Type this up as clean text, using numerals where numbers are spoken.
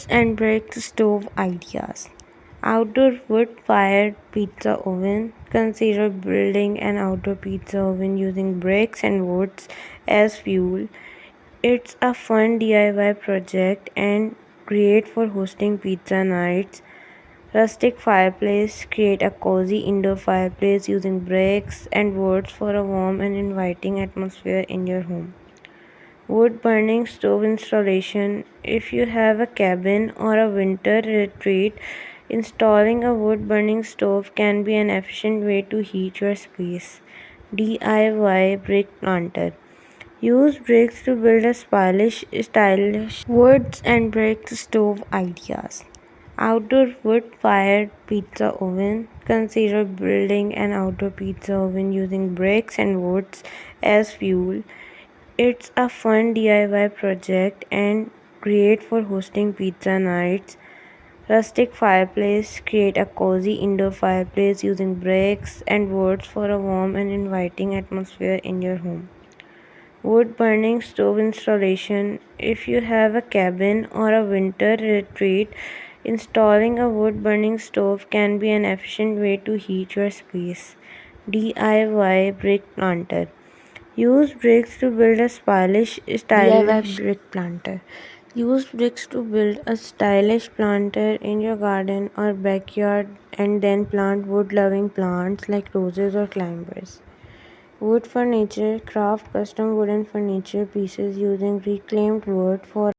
Woods and brick stove ideas. Outdoor wood-fired pizza oven. Consider building an outdoor pizza oven using bricks and woods as fuel. It's a fun DIY project and great for hosting pizza nights. Rustic fireplace. Create a cozy indoor fireplace using bricks and woods for a warm and inviting atmosphere in your home. Wood burning stove installation. If you have a cabin or a winter retreat, installing a wood burning stove can be an efficient way to heat your space. DIY brick planter. Use bricks to build a stylish woods and brick stove ideas. Outdoor wood-fired pizza oven. Consider building an outdoor pizza oven using bricks and woods as fuel. It's a fun DIY project and great for hosting pizza nights. Rustic fireplace. Create a cozy indoor fireplace using bricks and woods for a warm and inviting atmosphere in your home. Wood burning stove installation. If you have a cabin or a winter retreat, installing a wood burning stove can be an efficient way to heat your space. DIY brick planter. Use bricks to build a stylish brick planter. Use bricks to build a stylish planter in your garden or backyard and then plant wood-loving plants like roses or climbers. Wood furniture. Craft custom wooden furniture pieces using reclaimed wood for